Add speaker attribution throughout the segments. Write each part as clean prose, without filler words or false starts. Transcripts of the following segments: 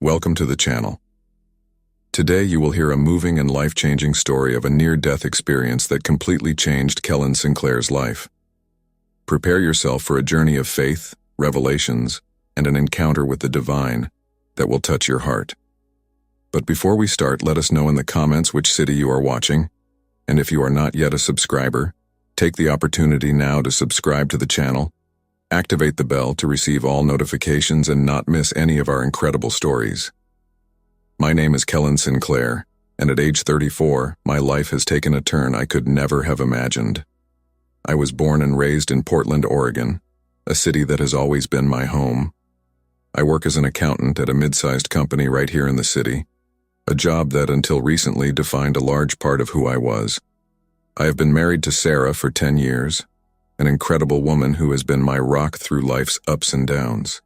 Speaker 1: Welcome to the channel. Today you will hear a moving and life-changing story of a near-death experience that completely changed Kellen Sinclair's life. Prepare yourself for a journey of faith, revelations, and an encounter with the divine that will touch your heart. But before we start, let us know in the comments which city you are watching, and if you are not yet a subscriber, take the opportunity now to subscribe to the channel, activate the bell to receive all notifications and not miss any of our incredible stories. My name is Kellen Sinclair, and at age 34, my life has taken a turn I could never have imagined. I was born and raised in Portland, Oregon, a city that has always been my home. I work as an accountant at a mid-sized company right here in the city, a job that until recently defined a large part of who I was. I have been married to Sarah for 10 years, an incredible woman who has been my rock through life's ups and downs.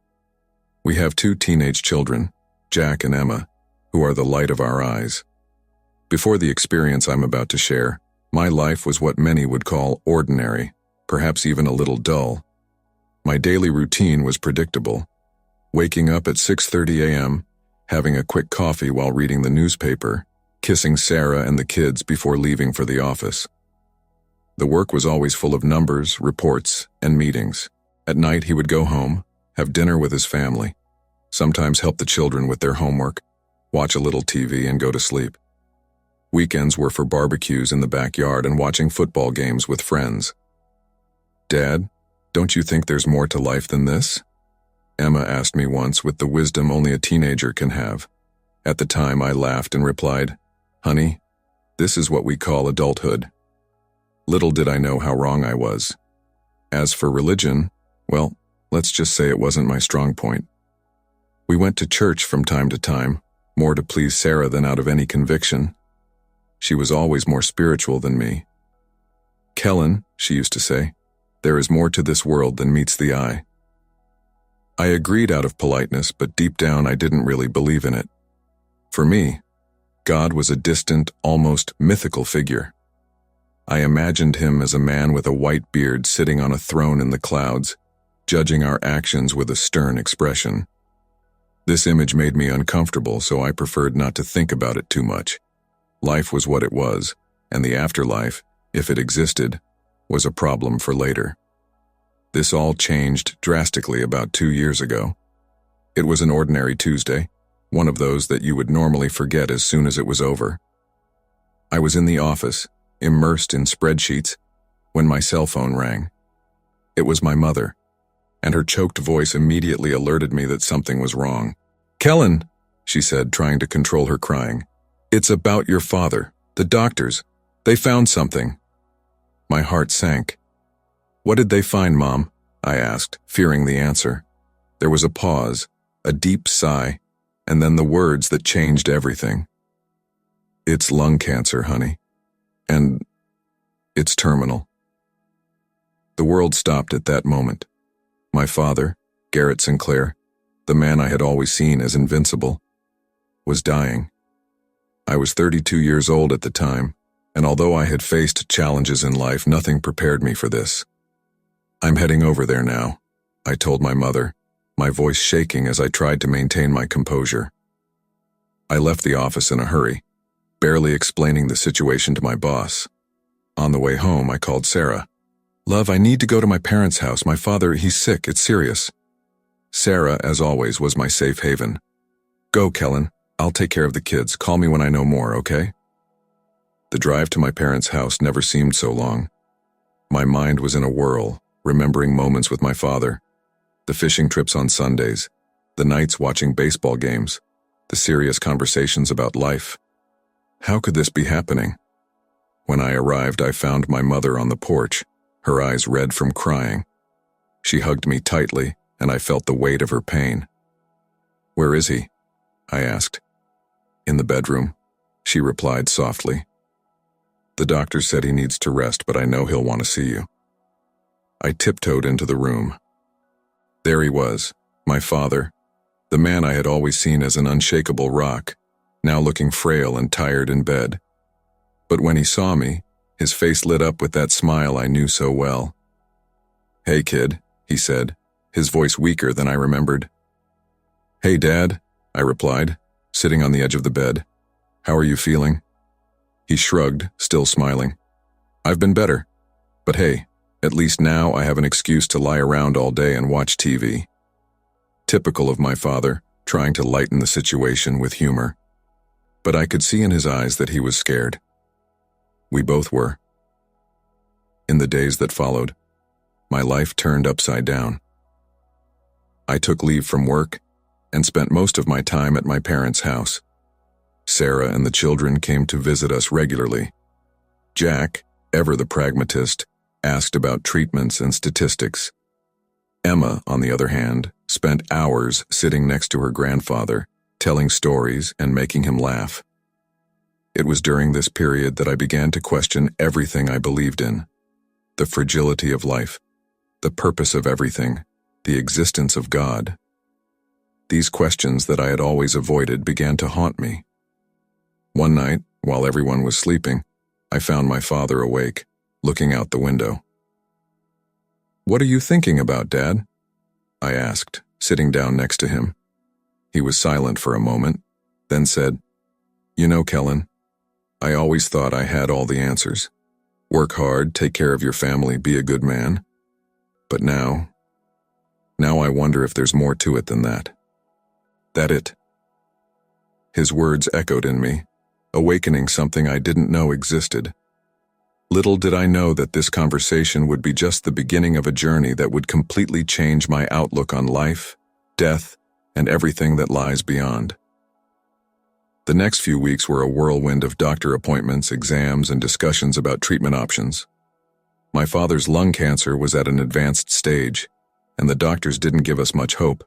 Speaker 1: We have 2 teenage children, Jack and Emma, who are the light of our eyes. Before the experience I'm about to share, my life was what many would call ordinary, perhaps even a little dull. My daily routine was predictable. Waking up at 6:30 a.m., having a quick coffee while reading the newspaper, kissing Sarah and the kids before leaving for the office. The work was always full of numbers, reports, and meetings. At night he would go home, have dinner with his family, sometimes help the children with their homework, watch a little TV and go to sleep. Weekends were for barbecues in the backyard and watching football games with friends. "Dad, don't you think there's more to life than this?" Emma asked me once with the wisdom only a teenager can have. At the time I laughed and replied, "Honey, this is what we call adulthood." Little did I know how wrong I was. As for religion, well, let's just say it wasn't my strong point. We went to church from time to time, more to please Sarah than out of any conviction. She was always more spiritual than me. "Kellen," she used to say, "there is more to this world than meets the eye." I agreed out of politeness, but deep down I didn't really believe in it. For me, God was a distant, almost mythical figure. I imagined him as a man with a white beard sitting on a throne in the clouds, judging our actions with a stern expression. This image made me uncomfortable, so I preferred not to think about it too much. Life was what it was, and the afterlife, if it existed, was a problem for later. This all changed drastically about 2 years ago. It was an ordinary Tuesday, one of those that you would normally forget as soon as it was over. I was in the office, immersed in spreadsheets, when my cell phone rang. It was my mother, and her choked voice immediately alerted me that something was wrong. "Kellen," she said, trying to control her crying. "It's about your father. The doctors. They found something." My heart sank. "What did they find, Mom?" I asked, fearing the answer. There was a pause, a deep sigh, and then the words that changed everything. "It's lung cancer, honey. And it's terminal." The world stopped at that moment. My father, Garrett Sinclair, the man I had always seen as invincible, was dying. I was 32 years old at the time, and although I had faced challenges in life, nothing prepared me for this. "I'm heading over there now," I told my mother, my voice shaking as I tried to maintain my composure. I left the office in a hurry, barely explaining the situation to my boss. On the way home, I called Sarah. "Love, I need to go to my parents' house. My father, he's sick. It's serious." Sarah, as always, was my safe haven. "Go, Kellen. I'll take care of the kids. Call me when I know more, okay?" The drive to my parents' house never seemed so long. My mind was in a whirl, remembering moments with my father, the fishing trips on Sundays, the nights watching baseball games, the serious conversations about life. How could this be happening? When I arrived, I found my mother on the porch, her eyes red from crying. She hugged me tightly, and I felt the weight of her pain. "Where is he?" I asked. "In the bedroom," she replied softly. "The doctor said he needs to rest, but I know he'll want to see you." I tiptoed into the room. There he was, my father, the man I had always seen as an unshakable rock, now looking frail and tired in bed. But when he saw me, his face lit up with that smile I knew so well. "Hey, kid," he said, his voice weaker than I remembered. "Hey, Dad," I replied, sitting on the edge of the bed. "How are you feeling?" He shrugged, still smiling. "I've been better. But hey, at least now I have an excuse to lie around all day and watch TV." Typical of my father, trying to lighten the situation with humor. But I could see in his eyes that he was scared. We both were. In the days that followed, my life turned upside down. I took leave from work and spent most of my time at my parents' house. Sarah and the children came to visit us regularly. Jack, ever the pragmatist, asked about treatments and statistics. Emma, on the other hand, spent hours sitting next to her grandfather, telling stories and making him laugh. It was during this period that I began to question everything I believed in. The fragility of life, the purpose of everything, the existence of God. These questions that I had always avoided began to haunt me. One night, while everyone was sleeping, I found my father awake, looking out the window. "What are you thinking about, Dad?" I asked, sitting down next to him. He was silent for a moment, then said, "You know, Kellen, I always thought I had all the answers. Work hard, take care of your family, be a good man. But now I wonder if there's more to it than that." That it. His words echoed in me, awakening something I didn't know existed. Little did I know that this conversation would be just the beginning of a journey that would completely change my outlook on life, death, and everything that lies beyond. The next few weeks were a whirlwind of doctor appointments, exams, and discussions about treatment options. My father's lung cancer was at an advanced stage, and the doctors didn't give us much hope.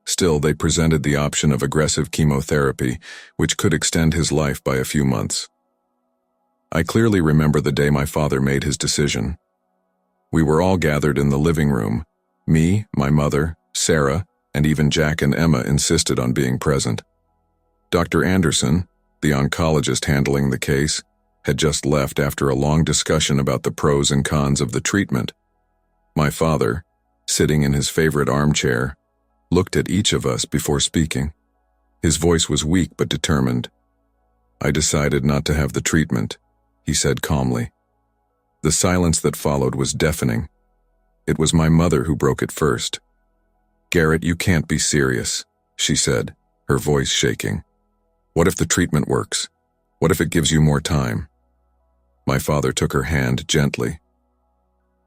Speaker 1: Still, they presented the option of aggressive chemotherapy, which could extend his life by a few months. I clearly remember the day my father made his decision. We were all gathered in the living room. Me, my mother, Sarah, and even Jack and Emma insisted on being present. Dr. Anderson, the oncologist handling the case, had just left after a long discussion about the pros and cons of the treatment. My father, sitting in his favorite armchair, looked at each of us before speaking. His voice was weak but determined. "I decided not to have the treatment," he said calmly. The silence that followed was deafening. It was my mother who broke it first. "Garrett, you can't be serious," she said, her voice shaking. "What if the treatment works? What if it gives you more time?" My father took her hand gently.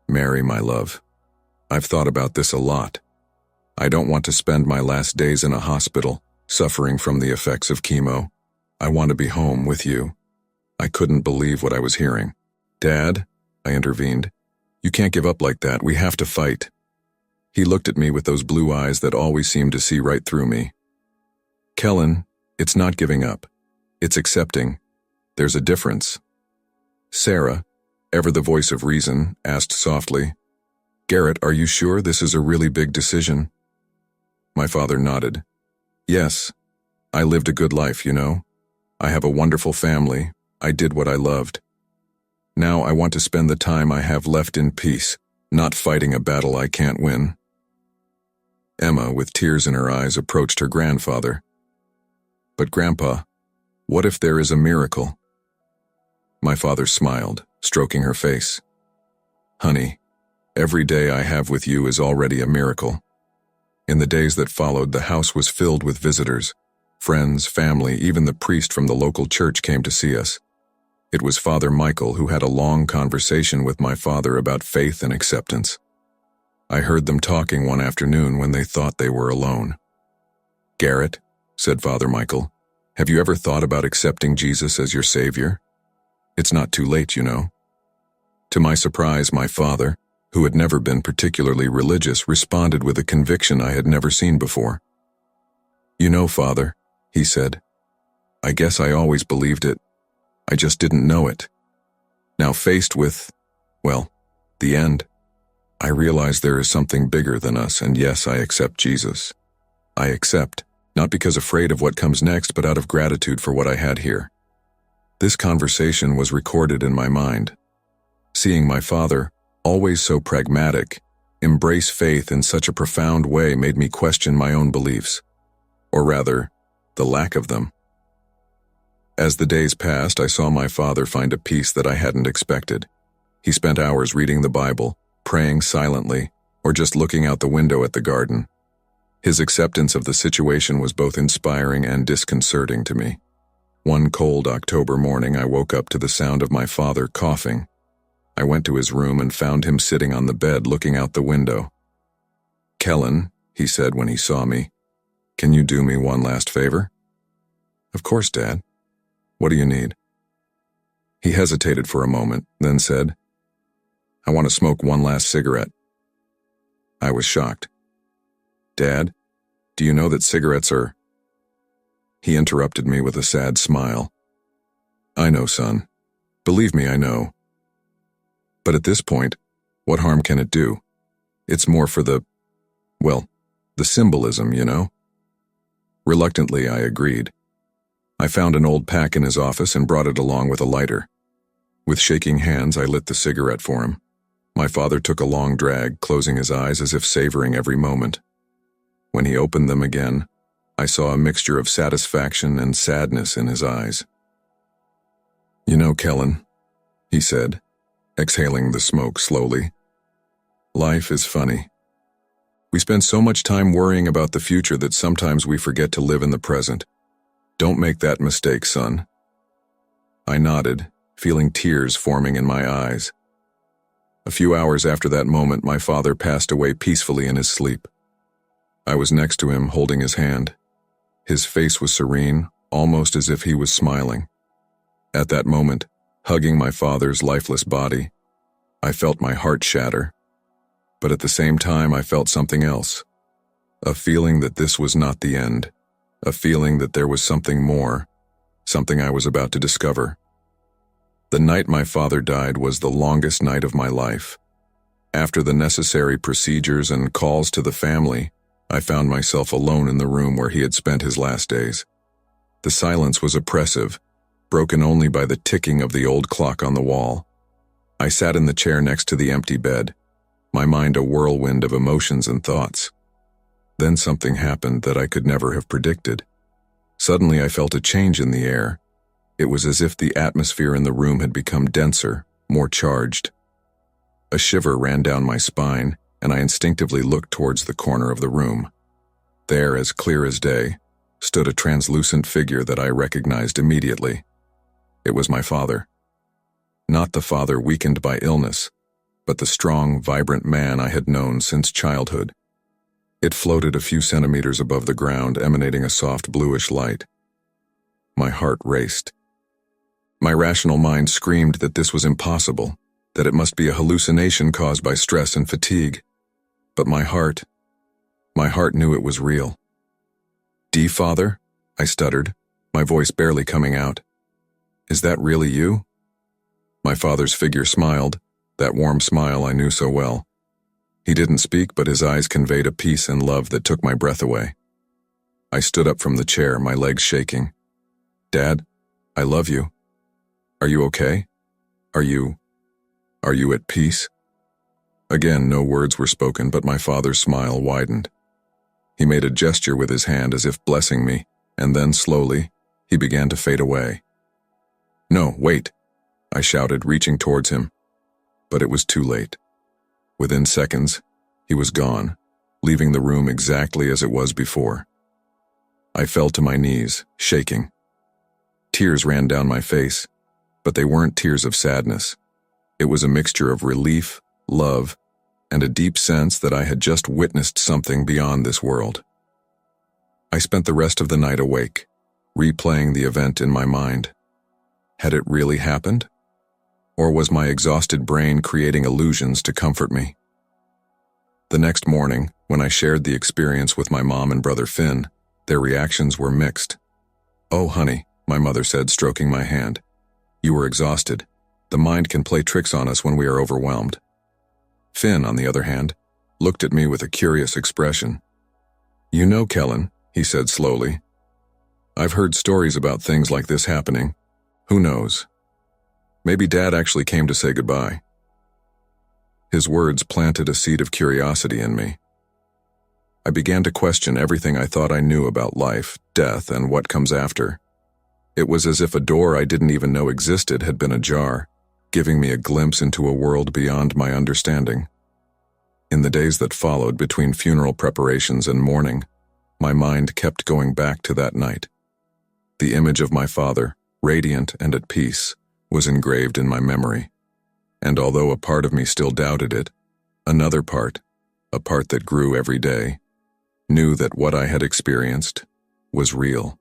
Speaker 1: "Mary, my love, I've thought about this a lot. I don't want to spend my last days in a hospital, suffering from the effects of chemo. I want to be home with you." I couldn't believe what I was hearing. "Dad," I intervened, "you can't give up like that. We have to fight." He looked at me with those blue eyes that always seemed to see right through me. "Kellen, it's not giving up. It's accepting. There's a difference." Sarah, ever the voice of reason, asked softly, "Garrett, are you sure this is a really big decision?" My father nodded. "Yes, I lived a good life, you know. I have a wonderful family. I did what I loved. Now I want to spend the time I have left in peace, not fighting a battle I can't win." Emma, with tears in her eyes, approached her grandfather. "But Grandpa, what if there is a miracle?" My father smiled, stroking her face. "Honey, every day I have with you is already a miracle." In the days that followed, the house was filled with visitors. Friends, family, even the priest from the local church came to see us. It was Father Michael who had a long conversation with my father about faith and acceptance. I heard them talking one afternoon when they thought they were alone. "Garrett," said Father Michael, "have you ever thought about accepting Jesus as your Savior? It's not too late, you know." To my surprise, my father, who had never been particularly religious, responded with a conviction I had never seen before. "You know, Father," he said, "I guess I always believed it. I just didn't know it. Now faced with, well, the end, I realize there is something bigger than us, and yes, I accept Jesus. I accept, not because afraid of what comes next, but out of gratitude for what I had here." This conversation was recorded in my mind. Seeing my father, always so pragmatic, embrace faith in such a profound way made me question my own beliefs. or rather, the lack of them. As the days passed, I saw my father find a peace that I hadn't expected. He spent hours reading the Bible, praying silently, or just looking out the window at the garden. His acceptance of the situation was both inspiring and disconcerting to me. One cold October morning, I woke up to the sound of my father coughing. I went to his room and found him sitting on the bed looking out the window. "Kellen," he said when he saw me, "can you do me one last favor?" "Of course, Dad. What do you need?" He hesitated for a moment, then said, "I want to smoke one last cigarette." I was shocked. "Dad, do you know that cigarettes are—" He interrupted me with a sad smile. "I know, son. Believe me, I know. But at this point, what harm can it do? It's more for the symbolism, you know?" Reluctantly, I agreed. I found an old pack in his office and brought it along with a lighter. With shaking hands, I lit the cigarette for him. My father took a long drag, closing his eyes as if savoring every moment. When he opened them again, I saw a mixture of satisfaction and sadness in his eyes. "You know, Kellen," he said, exhaling the smoke slowly, "life is funny. We spend so much time worrying about the future that sometimes we forget to live in the present. Don't make that mistake, son." I nodded, feeling tears forming in my eyes. A few hours after that moment, my father passed away peacefully in his sleep. I was next to him, holding his hand. His face was serene, almost as if he was smiling. At that moment, hugging my father's lifeless body, I felt my heart shatter. But at the same time, I felt something else. A feeling that this was not the end. A feeling that there was something more, something I was about to discover. The night my father died was the longest night of my life. After the necessary procedures and calls to the family, I found myself alone in the room where he had spent his last days. The silence was oppressive, broken only by the ticking of the old clock on the wall. I sat in the chair next to the empty bed, my mind a whirlwind of emotions and thoughts. Then something happened that I could never have predicted. Suddenly I felt a change in the air. It was as if the atmosphere in the room had become denser, more charged. A shiver ran down my spine, and I instinctively looked towards the corner of the room. There, as clear as day, stood a translucent figure that I recognized immediately. It was my father. Not the father weakened by illness, but the strong, vibrant man I had known since childhood. It floated a few centimeters above the ground, emanating a soft bluish light. My heart raced. My rational mind screamed that this was impossible, that it must be a hallucination caused by stress and fatigue. But my heart knew it was real. "D, Father?" I stuttered, my voice barely coming out. "Is that really you?" My father's figure smiled, that warm smile I knew so well. He didn't speak, but his eyes conveyed a peace and love that took my breath away. I stood up from the chair, my legs shaking. "Dad, I love you. Are you okay? Are you at peace?" Again, no words were spoken, but my father's smile widened. He made a gesture with his hand as if blessing me, and then slowly, he began to fade away. "No, wait," I shouted, reaching towards him. But it was too late. Within seconds, he was gone, leaving the room exactly as it was before. I fell to my knees, shaking. Tears ran down my face, but they weren't tears of sadness. It was a mixture of relief, love, and a deep sense that I had just witnessed something beyond this world. I spent the rest of the night awake, replaying the event in my mind. Had it really happened? Or was my exhausted brain creating illusions to comfort me? The next morning, when I shared the experience with my mom and brother Finn, their reactions were mixed. "Oh, honey," my mother said, stroking my hand. "You were exhausted. The mind can play tricks on us when we are overwhelmed." Finn, on the other hand, looked at me with a curious expression. "You know, Kellen," he said slowly, "I've heard stories about things like this happening. Who knows? Maybe Dad actually came to say goodbye." His words planted a seed of curiosity in me. I began to question everything I thought I knew about life, death, and what comes after. It was as if a door I didn't even know existed had been ajar, giving me a glimpse into a world beyond my understanding. In the days that followed between funeral preparations and mourning, my mind kept going back to that night. The image of my father, radiant and at peace, was engraved in my memory. And although a part of me still doubted it, another part, a part that grew every day, knew that what I had experienced was real.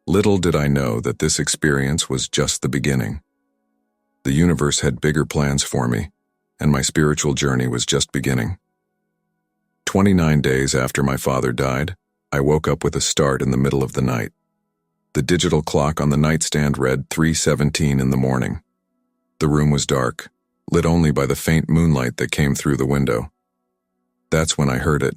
Speaker 1: Little did I know that this experience was just the beginning. The universe had bigger plans for me, and my spiritual journey was just beginning. 29 days after my father died, I woke up with a start in the middle of the night. The digital clock on the nightstand read 3:17 in the morning. The room was dark, lit only by the faint moonlight that came through the window. That's when I heard it.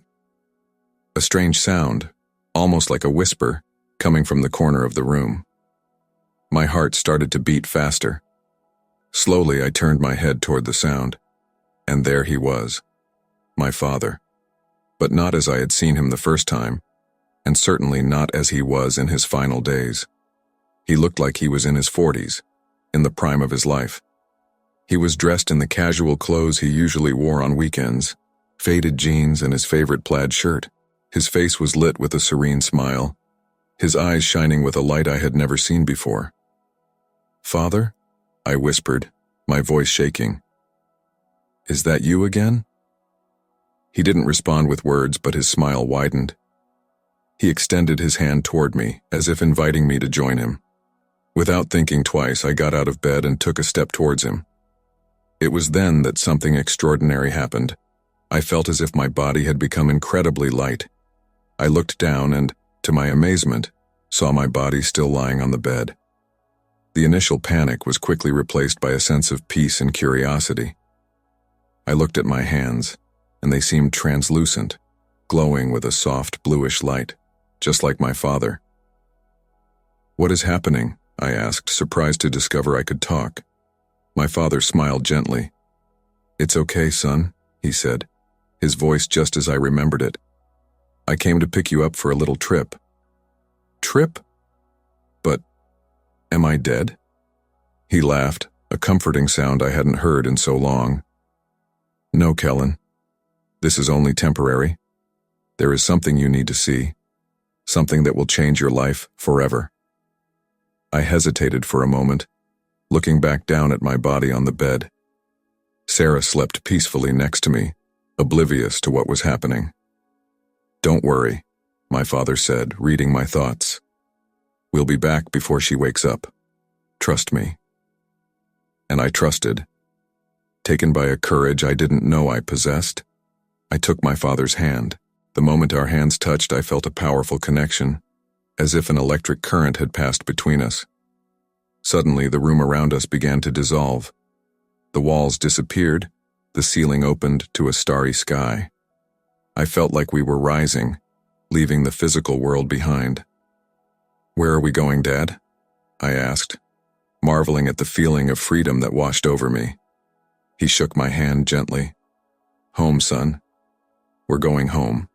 Speaker 1: A strange sound, almost like a whisper, coming from the corner of the room. My heart started to beat faster. Slowly, I turned my head toward the sound, and there he was, my father. But not as I had seen him the first time, and certainly not as he was in his final days. He looked like he was in his 40s, in the prime of his life. He was dressed in the casual clothes he usually wore on weekends, faded jeans and his favorite plaid shirt. His face was lit with a serene smile, his eyes shining with a light I had never seen before. "Father?" I whispered, my voice shaking. "Is that you again?" He didn't respond with words, but his smile widened. He extended his hand toward me, as if inviting me to join him. Without thinking twice, I got out of bed and took a step towards him. It was then that something extraordinary happened. I felt as if my body had become incredibly light. I looked down and, to my amazement, saw my body still lying on the bed. The initial panic was quickly replaced by a sense of peace and curiosity. I looked at my hands, and they seemed translucent, glowing with a soft bluish light, just like my father. "What is happening?" I asked, surprised to discover I could talk. My father smiled gently. "It's okay, son," he said, his voice just as I remembered it. "I came to pick you up for a little trip." "Trip? But am I dead?" He laughed, a comforting sound I hadn't heard in so long. "No, Kellen. This is only temporary. There is something you need to see, something that will change your life forever." I hesitated for a moment, looking back down at my body on the bed. Sarah slept peacefully next to me, oblivious to what was happening. "Don't worry," my father said, reading my thoughts. "We'll be back before she wakes up. Trust me." And I trusted. Taken by a courage I didn't know I possessed, I took my father's hand. The moment our hands touched, I felt a powerful connection, as if an electric current had passed between us. Suddenly, the room around us began to dissolve. The walls disappeared, the ceiling opened to a starry sky. I felt like we were rising, leaving the physical world behind. "Where are we going, Dad?" I asked, marveling at the feeling of freedom that washed over me. He shook my hand gently. "Home, son. We're going home."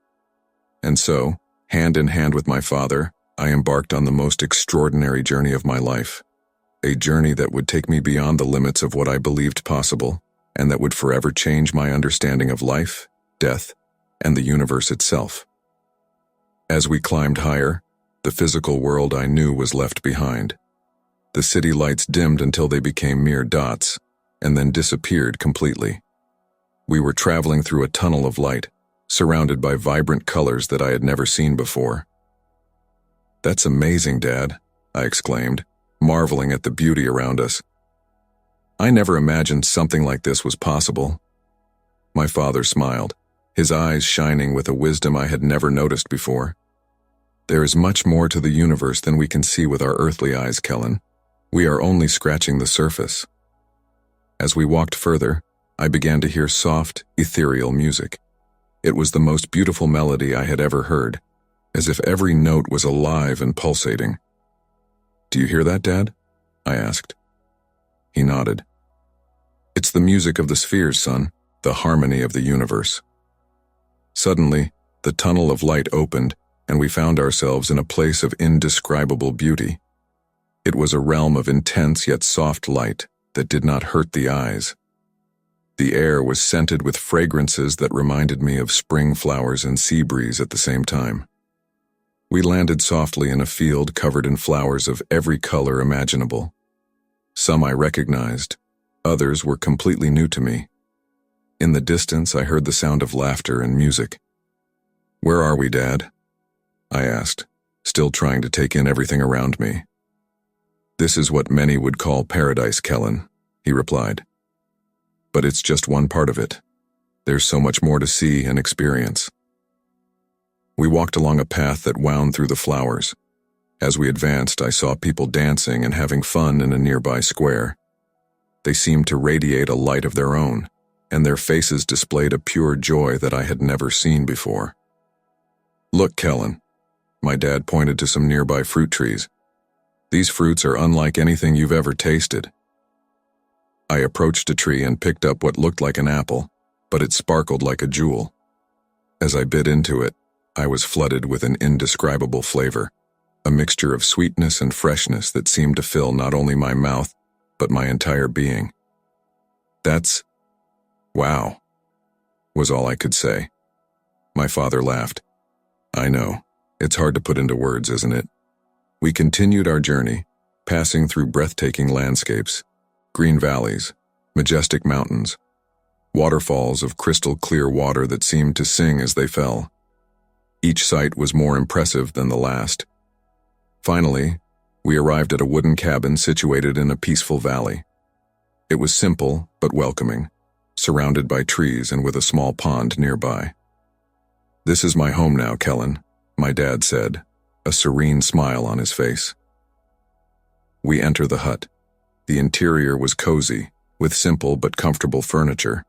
Speaker 1: And so, hand in hand with my father, I embarked on the most extraordinary journey of my life. A journey that would take me beyond the limits of what I believed possible, and that would forever change my understanding of life, death, and the universe itself. As we climbed higher, the physical world I knew was left behind. The city lights dimmed until they became mere dots, and then disappeared completely. We were traveling through a tunnel of light, surrounded by vibrant colors that I had never seen before. "That's amazing, Dad," I exclaimed, marveling at the beauty around us. "I never imagined something like this was possible." My father smiled, his eyes shining with a wisdom I had never noticed before. "There is much more to the universe than we can see with our earthly eyes, Kellen. We are only scratching the surface." As we walked further, I began to hear soft, ethereal music. It was the most beautiful melody I had ever heard, as if every note was alive and pulsating. "Do you hear that, Dad?" I asked. He nodded. "It's the music of the spheres, son, the harmony of the universe." Suddenly, the tunnel of light opened, and we found ourselves in a place of indescribable beauty. It was a realm of intense yet soft light that did not hurt the eyes. The air was scented with fragrances that reminded me of spring flowers and sea breeze at the same time. We landed softly in a field covered in flowers of every color imaginable. Some I recognized, others were completely new to me. In the distance, I heard the sound of laughter and music. "Where are we, Dad?" I asked, still trying to take in everything around me. "This is what many would call paradise, Kellen," he replied. "But it's just one part of it. There's so much more to see and experience." We walked along a path that wound through the flowers. As we advanced, I saw people dancing and having fun in a nearby square. They seemed to radiate a light of their own, and their faces displayed a pure joy that I had never seen before. "Look, Kellen." My dad pointed to some nearby fruit trees. "These fruits are unlike anything you've ever tasted." I approached a tree and picked up what looked like an apple, but it sparkled like a jewel. As I bit into it, I was flooded with an indescribable flavor, a mixture of sweetness and freshness that seemed to fill not only my mouth, but my entire being. "That's... wow," was all I could say. My father laughed. "I know. It's hard to put into words, isn't it?" We continued our journey, passing through breathtaking landscapes, green valleys, majestic mountains, waterfalls of crystal clear water that seemed to sing as they fell. Each sight was more impressive than the last. Finally, we arrived at a wooden cabin situated in a peaceful valley. It was simple but welcoming, surrounded by trees and with a small pond nearby. "This is my home now, Kellen," my dad said, a serene smile on his face. We enter the hut. The interior was cozy, with simple but comfortable furniture.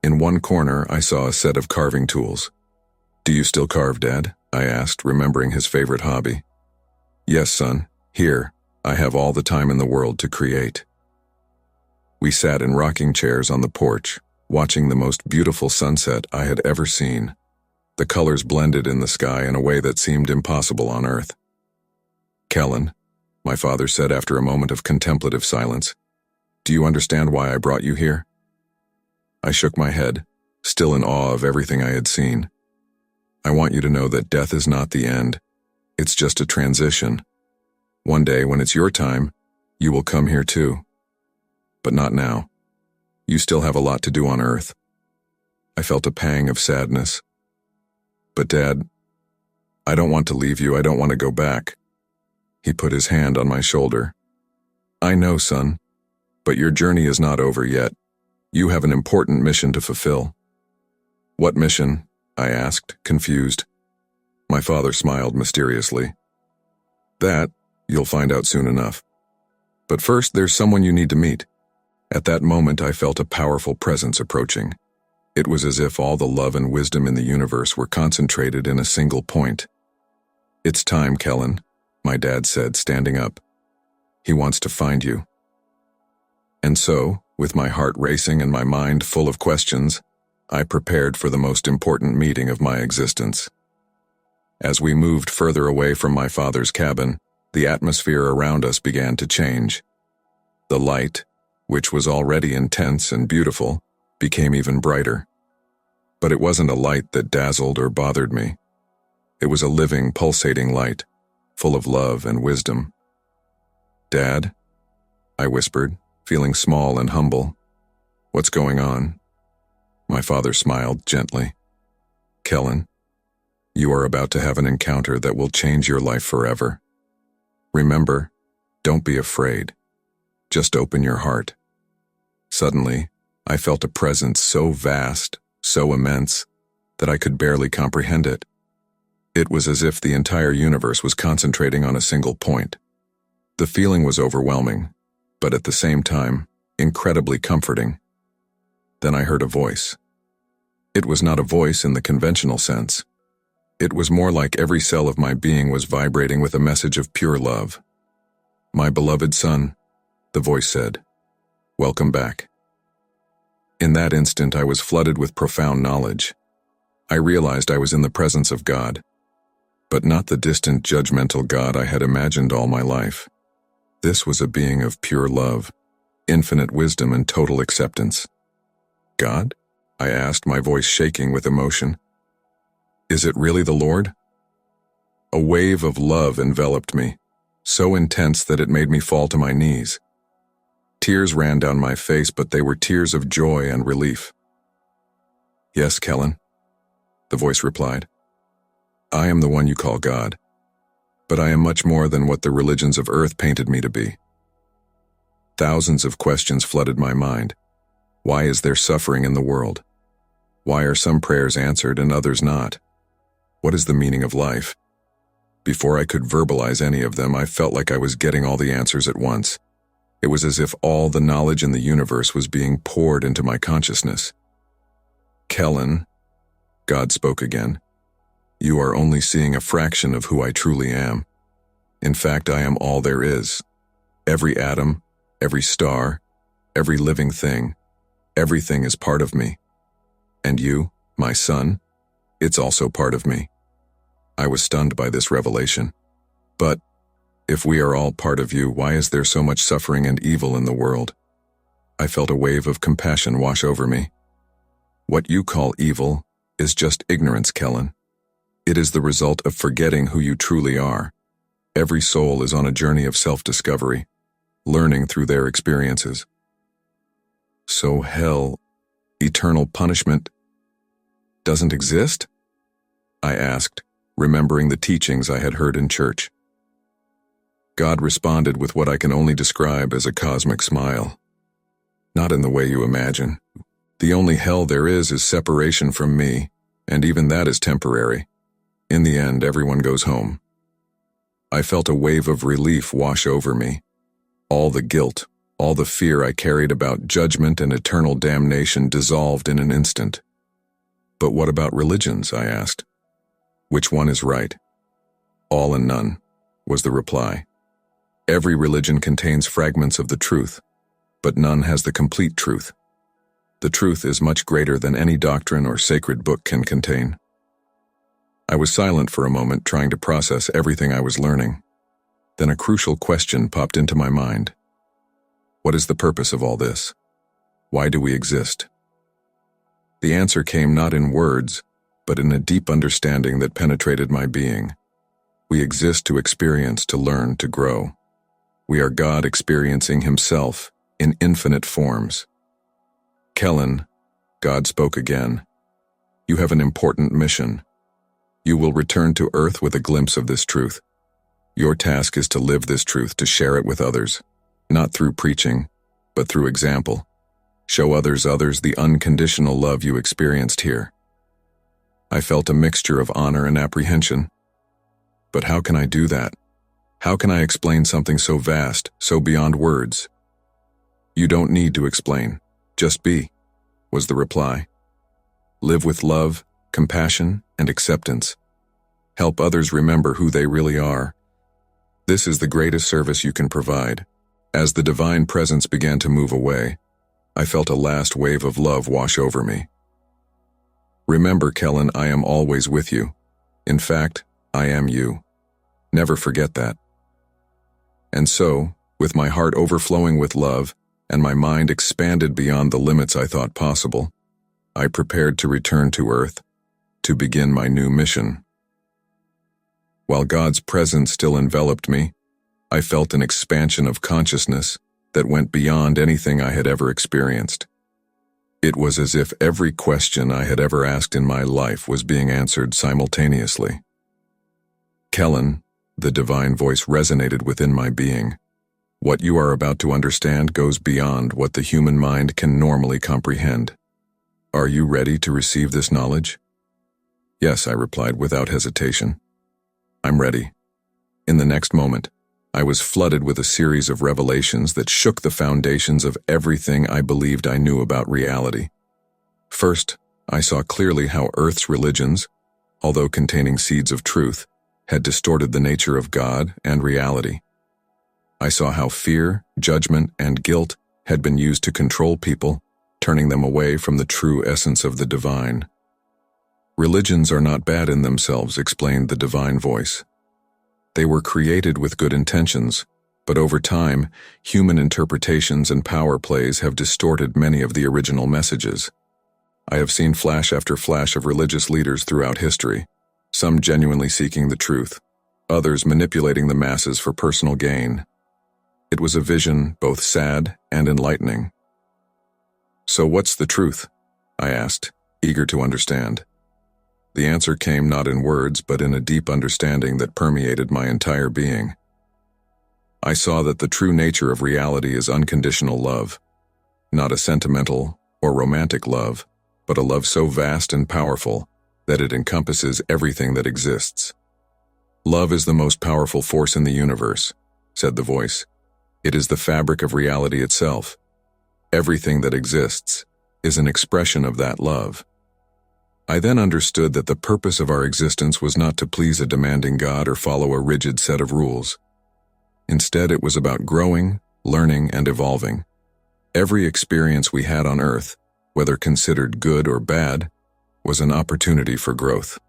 Speaker 1: In one corner, I saw a set of carving tools. "Do you still carve, Dad?" I asked, remembering his favorite hobby. "Yes, son. Here, I have all the time in the world to create." We sat in rocking chairs on the porch, watching the most beautiful sunset I had ever seen. The colors blended in the sky in a way that seemed impossible on Earth. "Kellen," my father said after a moment of contemplative silence, "do you understand why I brought you here?" I shook my head, still in awe of everything I had seen. "I want you to know that death is not the end. It's just a transition. One day, when it's your time, you will come here too. But not now. You still have a lot to do on Earth." I felt a pang of sadness. "But Dad, I don't want to leave you. I don't want to go back." He put his hand on my shoulder. "I know, son, but your journey is not over yet. You have an important mission to fulfill." "What mission?" I asked, confused. My father smiled mysteriously. "That, you'll find out soon enough. But first, there's someone you need to meet." At that moment, I felt a powerful presence approaching. It was as if all the love and wisdom in the universe were concentrated in a single point. "It's time, Kellen," my dad said, standing up. "He wants to find you." And so, with my heart racing and my mind full of questions, I prepared for the most important meeting of my existence. As we moved further away from my father's cabin, the atmosphere around us began to change. The light, which was already intense and beautiful, became even brighter. But it wasn't a light that dazzled or bothered me. It was a living, pulsating light, full of love and wisdom. "Dad?" I whispered, feeling small and humble. "What's going on?" My father smiled gently. "Kellen, you are about to have an encounter that will change your life forever. Remember, don't be afraid. Just open your heart." Suddenly, I felt a presence so vast, so immense, that I could barely comprehend it. It was as if the entire universe was concentrating on a single point. The feeling was overwhelming, but at the same time, incredibly comforting. Then I heard a voice. It was not a voice in the conventional sense. It was more like every cell of my being was vibrating with a message of pure love. "My beloved son," the voice said, "welcome back." In that instant, I was flooded with profound knowledge. I realized I was in the presence of God, but not the distant judgmental God I had imagined all my life. This was a being of pure love, infinite wisdom, and total acceptance. God? I asked, my voice shaking with emotion. Is it really the Lord? A wave of love enveloped me, so intense that it made me fall to my knees. Tears ran down my face, but they were tears of joy and relief. Yes, Kellen, the voice replied. I am the one you call God, but I am much more than what the religions of earth painted me to be. Thousands of questions flooded my mind. Why is there suffering in the world? Why are some prayers answered and others not? What is the meaning of life? Before I could verbalize any of them, I felt like I was getting all the answers at once. It was as if all the knowledge in the universe was being poured into my consciousness. Kellen, God spoke again, you are only seeing a fraction of who I truly am. In fact, I am all there is. Every atom, every star, every living thing, everything is part of me. And you, my son, it's also part of me. I was stunned by this revelation. But if we are all part of you, why is there so much suffering and evil in the world? I felt a wave of compassion wash over me. What you call evil is just ignorance, Kellen. It is the result of forgetting who you truly are. Every soul is on a journey of self-discovery, learning through their experiences. So hell, eternal punishment, doesn't exist? I asked, remembering the teachings I had heard in church. God responded with what I can only describe as a cosmic smile. Not in the way you imagine. The only hell there is separation from me, and even that is temporary. In the end, everyone goes home. I felt a wave of relief wash over me. All the guilt, all the fear I carried about judgment and eternal damnation dissolved in an instant. But what about religions? I asked. Which one is right? All and none, was the reply. Every religion contains fragments of the truth, but none has the complete truth. The truth is much greater than any doctrine or sacred book can contain. I was silent for a moment, trying to process everything I was learning. Then a crucial question popped into my mind. What is the purpose of all this? Why do we exist? The answer came not in words, but in a deep understanding that penetrated my being. We exist to experience, to learn, to grow. We are God experiencing Himself in infinite forms. Kellen, God spoke again, you have an important mission. You will return to Earth with a glimpse of this truth. Your task is to live this truth, to share it with others, not through preaching, but through example. Show others the unconditional love you experienced here. I felt a mixture of honor and apprehension. But how can I do that? How can I explain something so vast, so beyond words? You don't need to explain. Just be, was the reply. Live with love, compassion, and acceptance. Help others remember who they really are. This is the greatest service you can provide. As the divine presence began to move away, I felt a last wave of love wash over me. Remember, Kellen, I am always with you. In fact, I am you. Never forget that. And so, with my heart overflowing with love, and my mind expanded beyond the limits I thought possible, I prepared to return to Earth, to begin my new mission. While God's presence still enveloped me, I felt an expansion of consciousness that went beyond anything I had ever experienced. It was as if every question I had ever asked in my life was being answered simultaneously. Kellen, the divine voice resonated within my being. What you are about to understand goes beyond what the human mind can normally comprehend. Are you ready to receive this knowledge? Yes, I replied without hesitation. I'm ready. In the next moment, I was flooded with a series of revelations that shook the foundations of everything I believed I knew about reality. First, I saw clearly how Earth's religions, although containing seeds of truth, had distorted the nature of God and reality. I saw how fear, judgment, and guilt had been used to control people, turning them away from the true essence of the divine. Religions are not bad in themselves, explained the divine voice. They were created with good intentions, but over time, human interpretations and power plays have distorted many of the original messages. I have seen flash after flash of religious leaders throughout history, some genuinely seeking the truth, others manipulating the masses for personal gain. It was a vision both sad and enlightening. "So what's the truth?" I asked, eager to understand. The answer came not in words, but in a deep understanding that permeated my entire being. I saw that the true nature of reality is unconditional love, not a sentimental or romantic love, but a love so vast and powerful that it encompasses everything that exists. "Love is the most powerful force in the universe," said the voice. "It is the fabric of reality itself. Everything that exists is an expression of that love." I then understood that the purpose of our existence was not to please a demanding God or follow a rigid set of rules. Instead, it was about growing, learning, and evolving. Every experience we had on Earth, whether considered good or bad, was an opportunity for growth.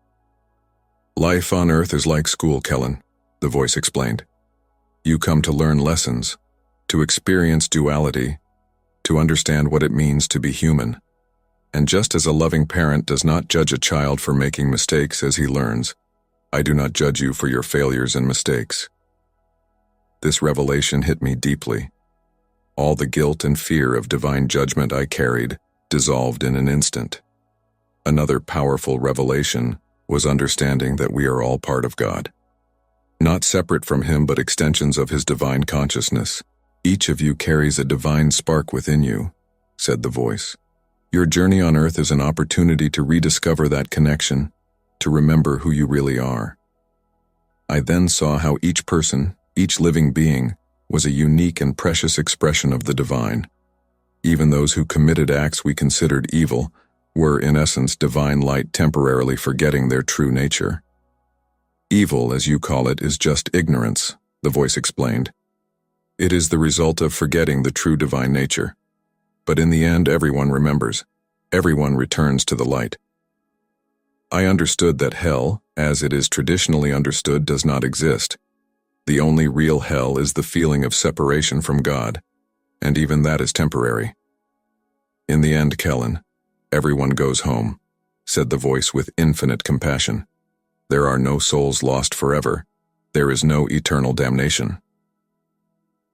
Speaker 1: "Life on Earth is like school, Kellen," the voice explained. "You come to learn lessons, to experience duality, to understand what it means to be human. And just as a loving parent does not judge a child for making mistakes as he learns, I do not judge you for your failures and mistakes." This revelation hit me deeply. All the guilt and fear of divine judgment I carried dissolved in an instant. Another powerful revelation was understanding that we are all part of God. Not separate from Him, but extensions of His divine consciousness. "Each of you carries a divine spark within you," said the voice. "Your journey on Earth is an opportunity to rediscover that connection, to remember who you really are." I then saw how each person, each living being, was a unique and precious expression of the divine. Even those who committed acts we considered evil were, in essence, divine light temporarily forgetting their true nature. "Evil, as you call it, is just ignorance," the voice explained. "It is the result of forgetting the true divine nature. But in the end, everyone remembers. Everyone returns to the light." I understood that hell, as it is traditionally understood, does not exist. The only real hell is the feeling of separation from God, and even that is temporary. "In the end, Kellen, everyone goes home," said the voice with infinite compassion. "There are no souls lost forever. There is no eternal damnation."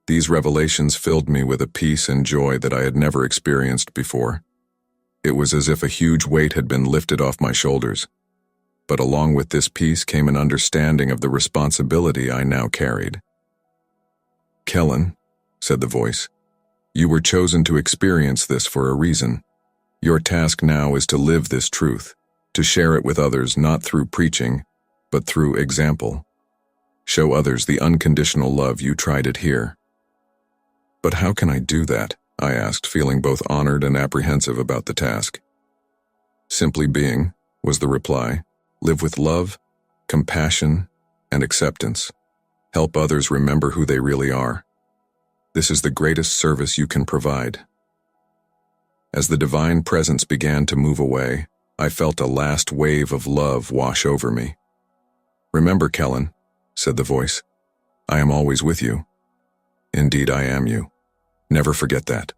Speaker 1: These revelations filled me with a peace and joy that I had never experienced before. It was as if a huge weight had been lifted off my shoulders. But along with this peace came an understanding of the responsibility I now carried. "Kellen," said the voice, "you were chosen to experience this for a reason. Your task now is to live this truth, to share it with others not through preaching, but through example. Show others the unconditional love you tried it here." "But how can I do that?" I asked, feeling both honored and apprehensive about the task. "Simply being," was the reply. "Live with love, compassion, and acceptance. Help others remember who they really are. This is the greatest service you can provide." As the divine presence began to move away, I felt a last wave of love wash over me. "Remember, Kellen," said the voice, "I am always with you. Indeed, I am you. Never forget that."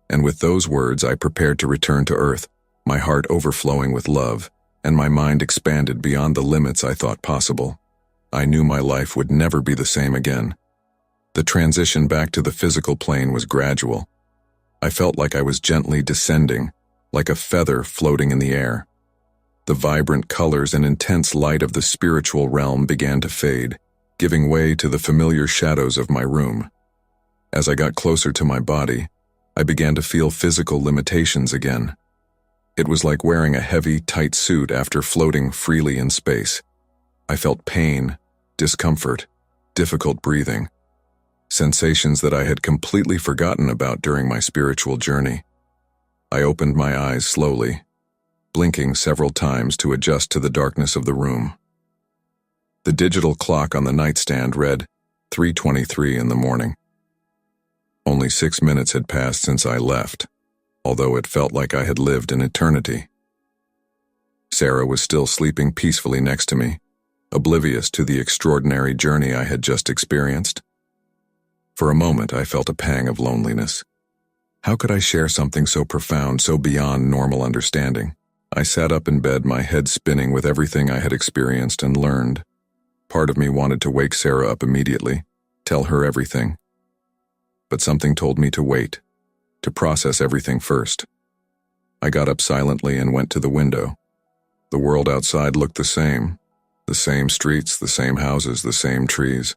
Speaker 1: And with those words, I prepared to return to Earth, my heart overflowing with love, and my mind expanded beyond the limits I thought possible. I knew my life would never be the same again. The transition back to the physical plane was gradual. I felt like I was gently descending, like a feather floating in the air. The vibrant colors and intense light of the spiritual realm began to fade, giving way to the familiar shadows of my room. As I got closer to my body, I began to feel physical limitations again. It was like wearing a heavy, tight suit after floating freely in space. I felt pain, discomfort, difficult breathing, sensations that I had completely forgotten about during my spiritual journey. I opened my eyes slowly, blinking several times to adjust to the darkness of the room. The digital clock on the nightstand read 3:23 in the morning. Only 6 minutes had passed since I left, although it felt like I had lived an eternity. Sarah was still sleeping peacefully next to me, oblivious to the extraordinary journey I had just experienced. For a moment, I felt a pang of loneliness. How could I share something so profound, so beyond normal understanding? I sat up in bed, my head spinning with everything I had experienced and learned. Part of me wanted to wake Sarah up immediately, tell her everything. But something told me to wait, to process everything first. I got up silently and went to the window. The world outside looked the same streets, the same houses, the same trees.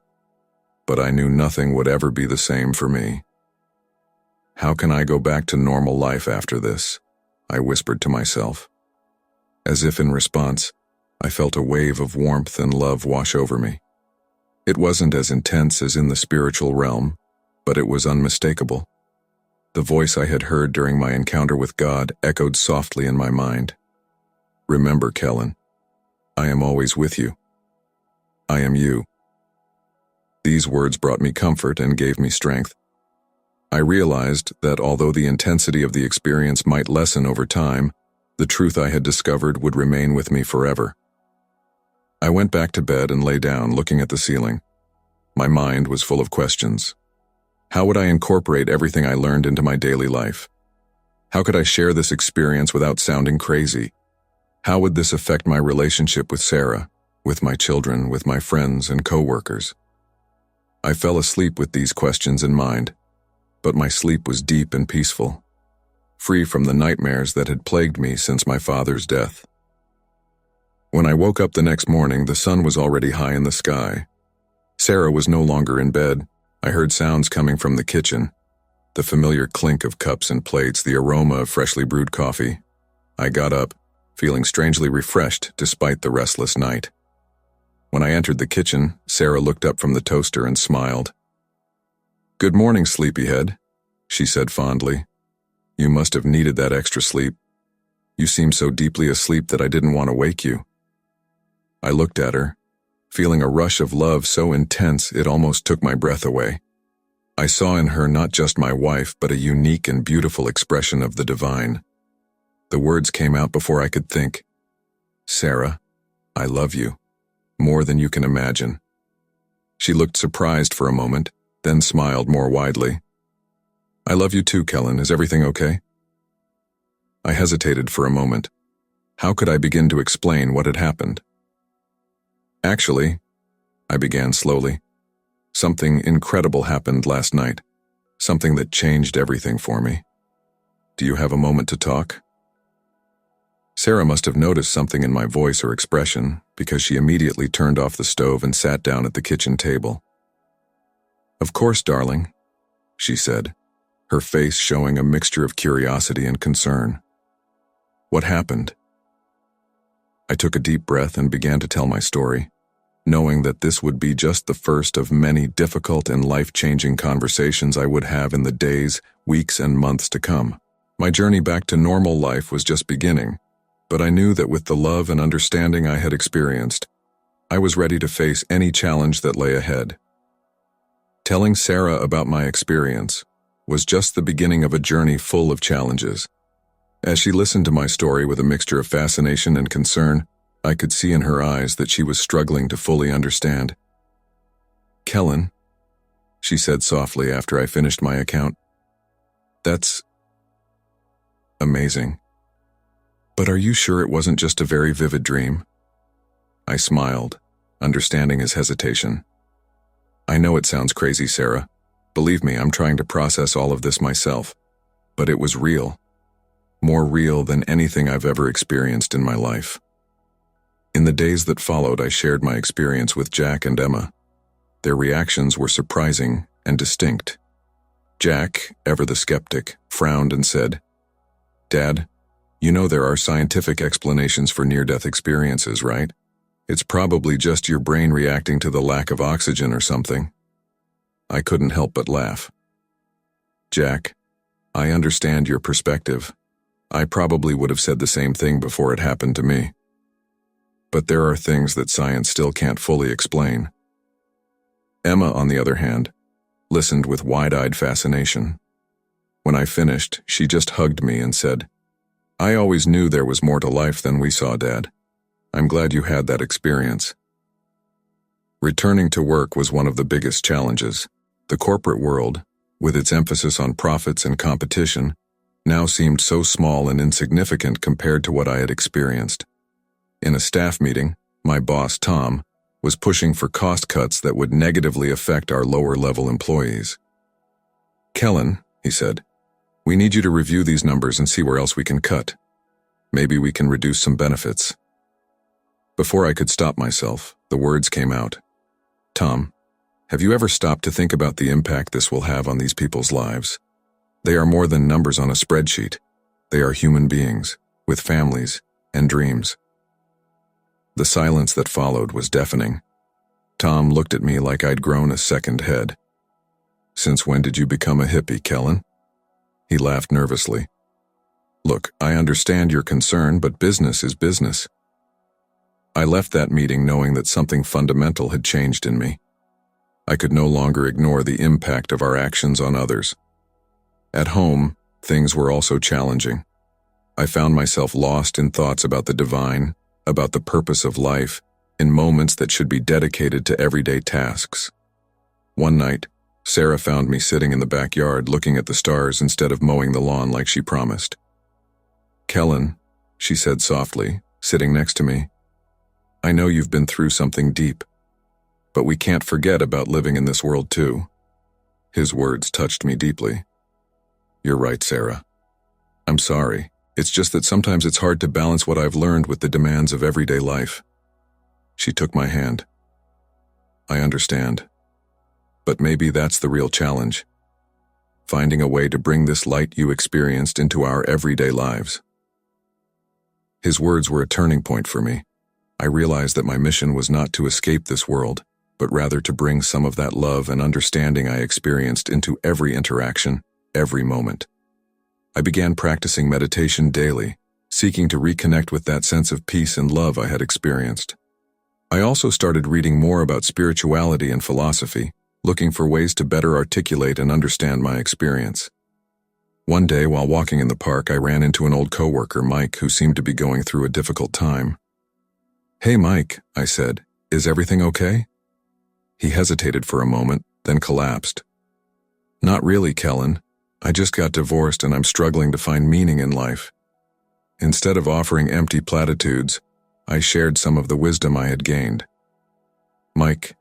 Speaker 1: But I knew nothing would ever be the same for me. How can I go back to normal life after this? I whispered to myself. As if in response, I felt a wave of warmth and love wash over me. It wasn't as intense as in the spiritual realm, but it was unmistakable. The voice I had heard during my encounter with God echoed softly in my mind. Remember, Kellen, I am always with you. I am you. These words brought me comfort and gave me strength. I realized that although the intensity of the experience might lessen over time, the truth I had discovered would remain with me forever. I went back to bed and lay down, looking at the ceiling. My mind was full of questions. How would I incorporate everything I learned into my daily life? How could I share this experience without sounding crazy? How would this affect my relationship with Sarah, with my children, with my friends and co-workers? I fell asleep with these questions in mind, but my sleep was deep and peaceful, free from the nightmares that had plagued me since my father's death. When I woke up the next morning, the sun was already high in the sky. Sarah was no longer in bed. I heard sounds coming from the kitchen, the familiar clink of cups and plates, the aroma of freshly brewed coffee. I got up, feeling strangely refreshed despite the restless night. When I entered the kitchen, Sarah looked up from the toaster and smiled. "Good morning, sleepyhead," she said fondly. "You must have needed that extra sleep. You seemed so deeply asleep that I didn't want to wake you." I looked at her, feeling a rush of love so intense it almost took my breath away. I saw in her not just my wife, but a unique and beautiful expression of the divine. The words came out before I could think. "Sarah, I love you, more than you can imagine." She looked surprised for a moment, then smiled more widely. "I love you too, Kellen. Is everything okay?" I hesitated for a moment. How could I begin to explain what had happened? "Actually," I began slowly, "something incredible happened last night, something that changed everything for me. Do you have a moment to talk?" Sarah must have noticed something in my voice or expression, because she immediately turned off the stove and sat down at the kitchen table. "Of course, darling," she said, her face showing a mixture of curiosity and concern. "What happened?" I took a deep breath and began to tell my story, knowing that this would be just the first of many difficult and life-changing conversations I would have in the days, weeks, and months to come. My journey back to normal life was just beginning, but I knew that with the love and understanding I had experienced, I was ready to face any challenge that lay ahead. Telling Sarah about my experience was just the beginning of a journey full of challenges. As she listened to my story with a mixture of fascination and concern, I could see in her eyes that she was struggling to fully understand. "Kellen," she said softly after I finished my account, "that's amazing. But are you sure it wasn't just a very vivid dream?" I smiled, understanding his hesitation. "I know it sounds crazy, Sarah. Believe me, I'm trying to process all of this myself. But it was real. More real than anything I've ever experienced in my life." In the days that followed, I shared my experience with Jack and Emma. Their reactions were surprising and distinct. Jack, ever the skeptic, frowned and said, "Dad, you know there are scientific explanations for near-death experiences, right? It's probably just your brain reacting to the lack of oxygen or something." I couldn't help but laugh. "Jack, I understand your perspective. I probably would have said the same thing before it happened to me. But there are things that science still can't fully explain." Emma, on the other hand, listened with wide-eyed fascination. When I finished, she just hugged me and said, I always knew there was more to life than we saw, Dad. I'm glad you had that experience. Returning to work was one of the biggest challenges. The corporate world, with its emphasis on profits and competition, now seemed so small and insignificant compared to what I had experienced. In a staff meeting, my boss, Tom, was pushing for cost cuts that would negatively affect our lower-level employees. "Kellen," he said, "we need you to review these numbers and see where else we can cut. Maybe we can reduce some benefits." Before I could stop myself, the words came out. "Tom, have you ever stopped to think about the impact this will have on these people's lives? They are more than numbers on a spreadsheet. They are human beings, with families and dreams." The silence that followed was deafening. Tom looked at me like I'd grown a second head. "Since when did you become a hippie, Kellen?" He laughed nervously. "Look, I understand your concern, but business is business." I left that meeting knowing that something fundamental had changed in me. I could no longer ignore the impact of our actions on others. At home, things were also challenging. I found myself lost in thoughts about the divine, about the purpose of life, in moments that should be dedicated to everyday tasks. One night, Sarah found me sitting in the backyard looking at the stars instead of mowing the lawn like she promised. "Kellen," she said softly, sitting next to me, "I know you've been through something deep, but we can't forget about living in this world too." His words touched me deeply. "You're right, Sarah. I'm sorry. It's just that sometimes it's hard to balance what I've learned with the demands of everyday life." She took my hand. "I understand. But maybe that's the real challenge. Finding a way to bring this light you experienced into our everyday lives." His words were a turning point for me. I realized that my mission was not to escape this world, but rather to bring some of that love and understanding I experienced into every interaction, every moment. I began practicing meditation daily, seeking to reconnect with that sense of peace and love I had experienced. I also started reading more about spirituality and philosophy, looking for ways to better articulate and understand my experience. One day, while walking in the park, I ran into an old coworker, Mike, who seemed to be going through a difficult time. "Hey, Mike," I said, "is everything okay?" He hesitated for a moment, then collapsed. "Not really, Kellen. I just got divorced and I'm struggling to find meaning in life." Instead of offering empty platitudes, I shared some of the wisdom I had gained. "Mike,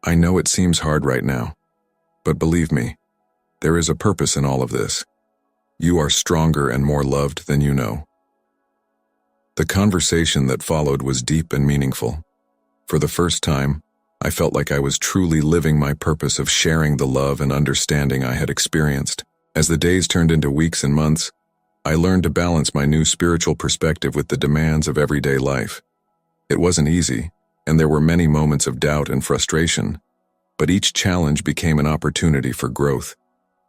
Speaker 1: I know it seems hard right now, but believe me, there is a purpose in all of this. You are stronger and more loved than you know." The conversation that followed was deep and meaningful. For the first time, I felt like I was truly living my purpose of sharing the love and understanding I had experienced. As the days turned into weeks and months, I learned to balance my new spiritual perspective with the demands of everyday life. It wasn't easy, and there were many moments of doubt and frustration, but each challenge became an opportunity for growth,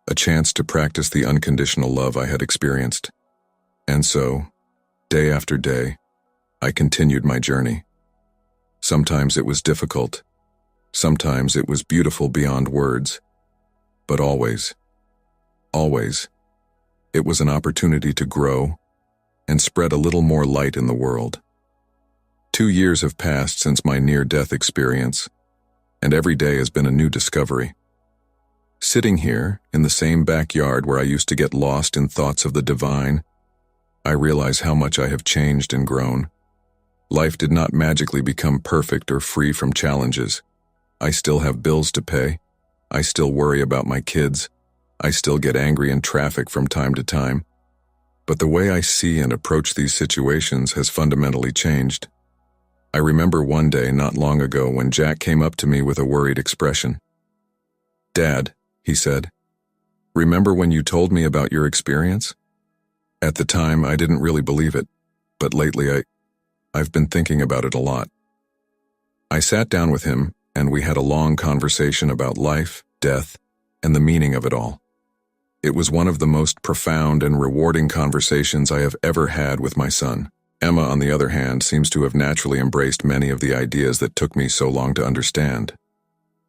Speaker 1: a chance to practice the unconditional love I had experienced. And so, day after day, I continued my journey. Sometimes it was difficult, sometimes it was beautiful beyond words, but always, it was an opportunity to grow and spread a little more light in the world. 2 years have passed since my near-death experience, and every day has been a new discovery. Sitting here, in the same backyard where I used to get lost in thoughts of the divine, I realize how much I have changed and grown. Life did not magically become perfect or free from challenges. I still have bills to pay. I still worry about my kids. I still get angry in traffic from time to time. But the way I see and approach these situations has fundamentally changed. I remember one day not long ago when Jack came up to me with a worried expression. "Dad," he said, "remember when you told me about your experience?" At the time, I didn't really believe it, but lately I've been thinking about it a lot. I sat down with him, and we had a long conversation about life, death, and the meaning of it all. It was one of the most profound and rewarding conversations I have ever had with my son. Emma, on the other hand, seems to have naturally embraced many of the ideas that took me so long to understand.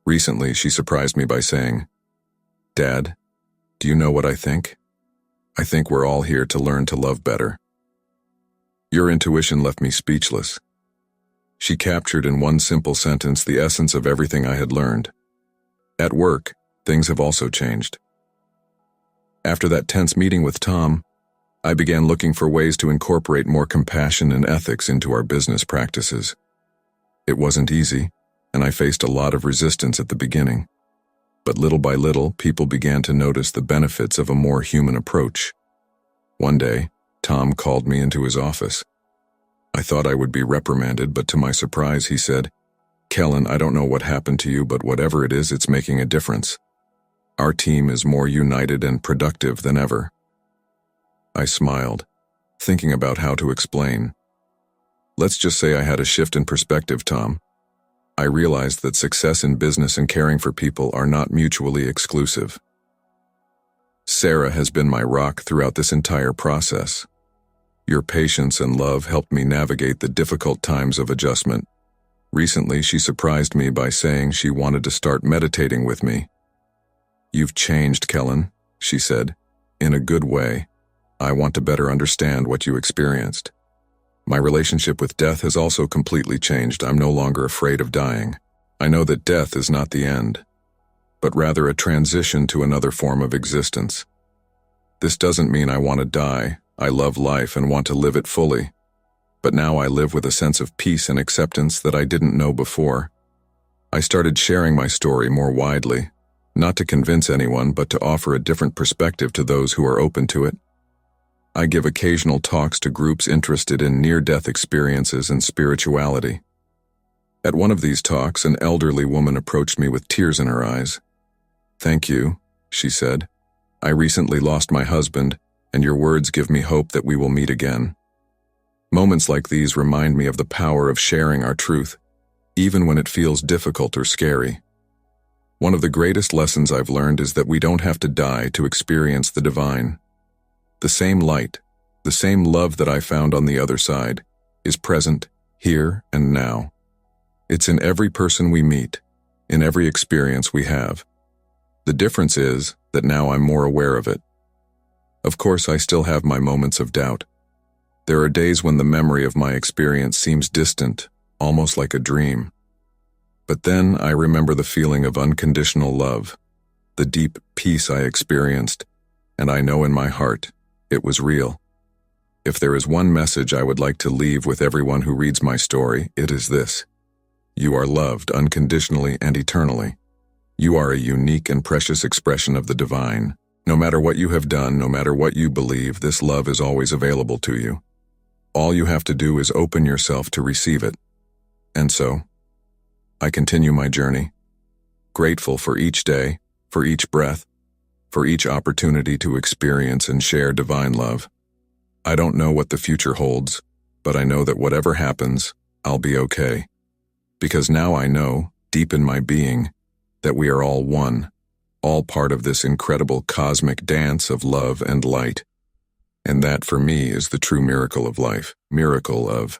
Speaker 1: Recently, she surprised me by saying, "Dad, do you know what I think? I think we're all here to learn to love better. Your intuition left me speechless. She captured in one simple sentence the essence of everything I had learned. At work, things have also changed. After that tense meeting with Tom, I began looking for ways to incorporate more compassion and ethics into our business practices. It wasn't easy, and I faced a lot of resistance at the beginning. But little by little, people began to notice the benefits of a more human approach. One day, Tom called me into his office. I thought I would be reprimanded, but to my surprise, he said, "Kellen, I don't know what happened to you, but whatever it is, it's making a difference. Our team is more united and productive than ever." I smiled, thinking about how to explain. "Let's just say I had a shift in perspective, Tom. I realized that success in business and caring for people are not mutually exclusive. Sarah has been my rock throughout this entire process. Your patience and love helped me navigate the difficult times of adjustment. Recently, she surprised me by saying she wanted to start meditating with me. You've changed, Kellen," she said, "in a good way. I want to better understand what you experienced. My relationship with death has also completely changed. I'm no longer afraid of dying. I know that death is not the end, but rather a transition to another form of existence. This doesn't mean I want to die. I love life and want to live it fully. But now I live with a sense of peace and acceptance that I didn't know before." I started sharing my story more widely, not to convince anyone, but to offer a different perspective to those who are open to it. I give occasional talks to groups interested in near-death experiences and spirituality. At one of these talks, an elderly woman approached me with tears in her eyes. "Thank you," she said. "I recently lost my husband, and your words give me hope that we will meet again." Moments like these remind me of the power of sharing our truth, even when it feels difficult or scary. One of the greatest lessons I've learned is that we don't have to die to experience the divine. The same light, the same love that I found on the other side, is present here and now. It's in every person we meet, in every experience we have. The difference is that now I'm more aware of it. Of course, I still have my moments of doubt. There are days when the memory of my experience seems distant, almost like a dream. But then I remember the feeling of unconditional love, the deep peace I experienced, and I know in my heart it was real. If there is one message I would like to leave with everyone who reads my story, it is this: you are loved unconditionally and eternally. You are a unique and precious expression of the divine. No matter what you have done, no matter what you believe, this love is always available to you. All you have to do is open yourself to receive it. And so, I continue my journey, grateful for each day, for each breath, for each opportunity to experience and share divine love. I don't know what the future holds, but I know that whatever happens, I'll be okay. Because now I know, deep in my being, that we are all one, all part of this incredible cosmic dance of love and light. And that, for me, is the true miracle of life, miracle of